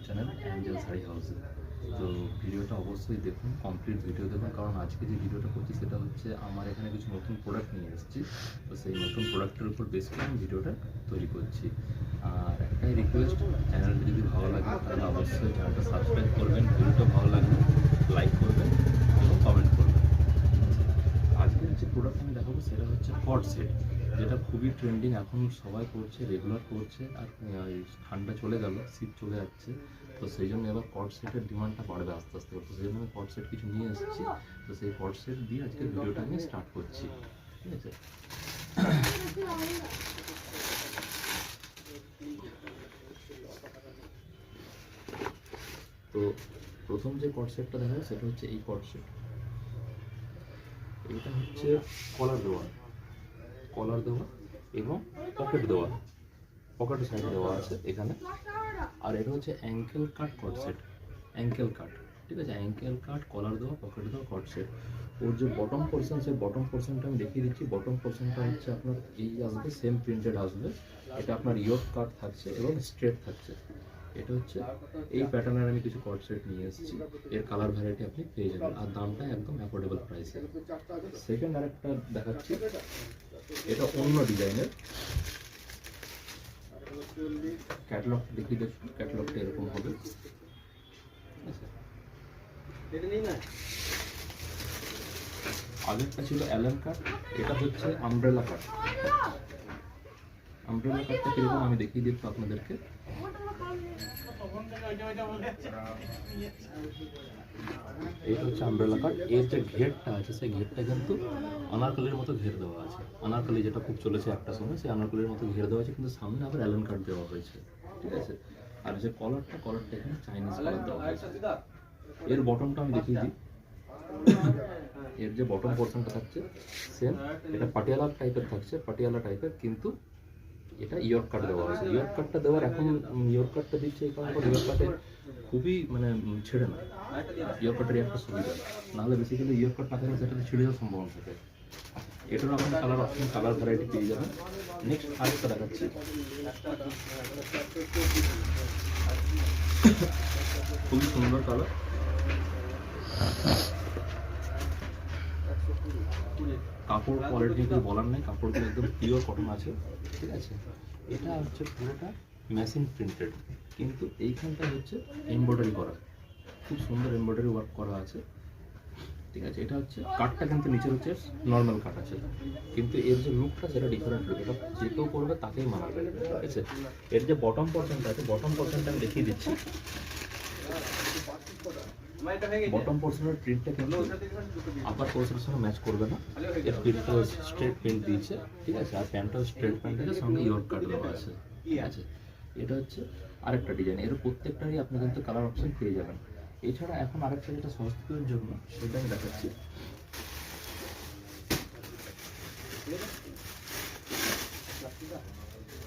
Channel Angel sari হাউসে। তো ভিডিওটা অবশ্যই দেখুন, কমপ্লিট ভিডিও দেখুন, কারণ আজকে যে ভিডিওটা করছি সেটা হচ্ছে আমার এখানে কিছু নতুন প্রোডাক্ট নিয়ে এসেছি। তো সেই নতুন প্রোডাক্টের উপর বেস করে আমি ভিডিওটা তৈরি করছি। আর একটাই রিকোয়েস্ট, চ্যানেলটা যদি ভালো লাগে তাহলে অবশ্যই চ্যানেলটা সাবস্ক্রাইব করবেন, ভিডিওটা ভালো লাগলে লাইক করবেন এবং কমেন্ট করবেন। আজকের যে প্রোডাক্ট আমি দেখাবো সেটা হচ্ছে কট সেট, যেটা খুবই ট্রেন্ডিং, এখন সবাই করছে, রেগুলার করছে। আর ঠান্ডা চলে গেল, শীত চলে যাচ্ছে, তো সেই জন্য এবার কট সেটের ডিমান্ডটা বাড়বে আস্তে আস্তে। তো সেই জন্য আমি কট সেট কিছু নিয়ে এসেছি। তো সেই কট সেট দিয়ে আজকে ভিডিওটা আমি স্টার্ট করছি, ঠিক আছে। তো প্রথম যে কট সেটটা দেখাবো সেটা হচ্ছে এই কট সেট। এটা হচ্ছে কলার দেওয়া এবং পকেট দেওয়া, পকেট সাইড দেওয়া আছে এখানে। আর এটা হচ্ছে অ্যাঙ্কেল কাট কট সেট, অ্যাঙ্কেল কাট, ঠিক আছে। অ্যাঙ্কেল কাট, কলার দেওয়া, পকেট দেওয়া কট সেট। ওর যে বটম পোর্শন, সেই বটম পোর্শনটা আমি দেখিয়ে দিচ্ছি। বটম পোর্শনটা হচ্ছে আপনার এই আসবে, সেম প্রিন্টেড আসবে। এটা আপনার ইয়োক কাট থাকছে এবং স্ট্রেট থাকছে। এটা হচ্ছে এই প্যাটার্নের আমি কিছু কট সেট নিয়ে এসেছি। এর কালার ভ্যারাইটি আপনি পেয়ে যাবেন, আর দামটা একদম অ্যাফোর্ডেবল প্রাইসে। সেকেন্ড আরেকটা দেখাচ্ছি, এটা অন্য ডিজাইনের। ক্যাটালগ দেখিয়ে দেখুন, ক্যাটালগটা এরকম হবে, আগেরটা ছিল অ্যালেন কাট, এটা হচ্ছে আমব্রেলা কাট। আমব্রেলা কাটটা কিরকম আমি দেখিয়ে দিচ্ছি আপনাদেরকে। এটা হচ্ছে আমব্রেলা কাট। এর যে ঘেরটা আছে সেই ঘেরটা কিন্তু আনারকলির মতো ঘের দেওয়া আছে। আনারকলি যেটা খুব চলেছে একটা সময়, সেই আনারকলির মতো ঘের দেওয়া আছে, কিন্তু সামনে আবার অ্যালেন কাট দেওয়া হয়েছে, ঠিক আছে। আর যে কলারটা এখানে চাইনিজ কলার দেওয়া হয়েছে। এর বটমটা আমি দেখিয়ে দিই। এর যে বটম পোর্শনটা থাকছে সেম, এটা পাটিয়ালা টাইপের থাকছে, পাটিয়ালা টাইপের, কিন্তু এটা ইয়র্ক কাট দেওয়া হয়েছে। ইয়র্ক কাটটা দেওয়ার এখন ইয়র্ক কাটটা দিচ্ছে এই কারণে, ইয়র্ক কাটে খুবই মানে ছেড়ে না। ইয়র্ক কাটের একটা সুবিধা, নাহলে বেসিক্যালি ইয়র্ক কাট না থাকলে সেটাতে ছিঁড়ে যাওয়ার সম্ভাবনা থাকে। এটারও আপনি কালার অপশন, কালার ভ্যারাইটি পেয়ে যাবেন। নেক্সট আরেকটা দেখাচ্ছি, খুবই সুন্দর কালার। কাপড় কোয়ালিটি কিছু বলার নেই, কাপড়গুলো একদম পিওর কটন আছে, ঠিক আছে। এটা হচ্ছে পুরোটা মেশিন প্রিন্টেড, কিন্তু এইখানটা হচ্ছে এমব্রয়ডারি করা, খুব সুন্দর এমব্রয়ডারি ওয়ার্ক করা আছে, ঠিক আছে। এটা হচ্ছে কাটটা কিন্তু নিচের হচ্ছে নর্মাল কাট আছে, কিন্তু এর যে লুকটা সেটা ডিফারেন্ট লুক, এটা যে কেউ করবে তাকেই মানাবে, ঠিক আছে। এর যে বটম পোর্শনটা আছে, বটম পোর্শনটা আমি দেখিয়ে দিচ্ছি। বটম পোর্শনের প্রিন্টটা কিন্তু আপার পোর্শনের সঙ্গে ম্যাচ করবে না। এর প্রিন্টটা স্ট্রেট প্রিন্ট দিয়েছে, ঠিক আছে। আর প্যান্টটাও স্ট্রেট প্যান্ট আছে, সঙ্গে ইয়র্ক কাট দেওয়া আছে, ঠিক আছে। এটা হচ্ছে আরেকটা ডিজাইন। এর প্রত্যেকটারই আপনি কিন্তু কালার অপশন পেয়ে যাবেন। এছাড়া এখন আরেকটা যেটা সংস্কৃতির জন্য সেটা আমি দেখাচ্ছি।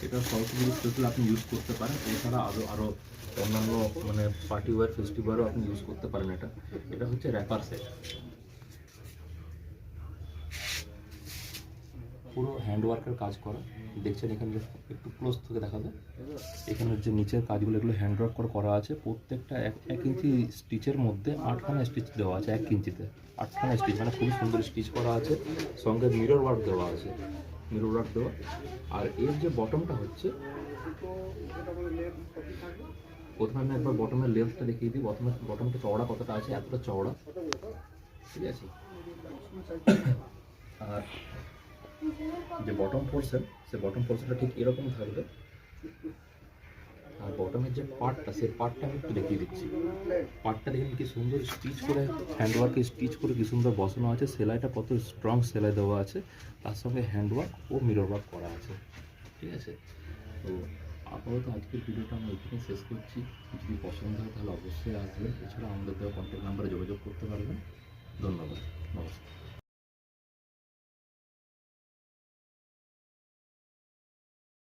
এটা সরস্বতী স্পেশাল আপনি ইউজ করতে পারেন। এছাড়া আরও অন্যান্য মানে পার্টি ওয়ার, ফেস্টিভ্যালও আপনি ইউজ করতে পারেন। এটা হচ্ছে র্যাপার সেট, পুরো হ্যান্ডওয়ার্কের কাজ করা। দেখছেন এখানে একটু ক্লোজ থেকে দেখাবে, এখানে যে নিচের কাজগুলো এগুলো হ্যান্ডওয়ার্ক করা আছে। প্রত্যেকটা এক ইঞ্চি স্টিচের মধ্যে 8খানা স্টিচ দেওয়া আছে, 1 ইঞ্চিতে 8খানা স্টিচ, মানে খুবই সুন্দর স্টিচ করা আছে। সঙ্গে মিরর ওয়ার্ক দেওয়া আছে, মিরর ওয়ার্ক দেওয়া। আর এর যে বটমটা হচ্ছে, প্রথমে আমি একবার বটমের লেন্থটা দেখিয়ে দিই। বটমটা চওড়া কতটা আছে, এতটা চওড়া, ঠিক আছে। আর যে বটম পোর্শন, সে বটম পোর্শনটা ঠিক এরকম থাকবে। আর বটমের যে পার্টটা, সেই পার্টটা আমি একটু দেখিয়ে দিচ্ছি। পার্টটা দেখেন কি সুন্দর স্টিচ করে, হ্যান্ডওয়ার্কে স্টিচ করে কি সুন্দর বসানো আছে। সেলাইটা কত স্ট্রং সেলাই দেওয়া আছে, তার সঙ্গে হ্যান্ডওয়ার্ক ও মিরর ওয়ার্ক করা আছে, ঠিক আছে। তো আপাতত আজকের ভিডিওটা আমি এখানে শেষ করছি। যদি পছন্দ হয় তাহলে অবশ্যই আসবেন। এছাড়া আমাদের দেওয়া কন্ট্যাক্ট নাম্বারে যোগাযোগ করতে পারবেন। ধন্যবাদ, নমস্কার।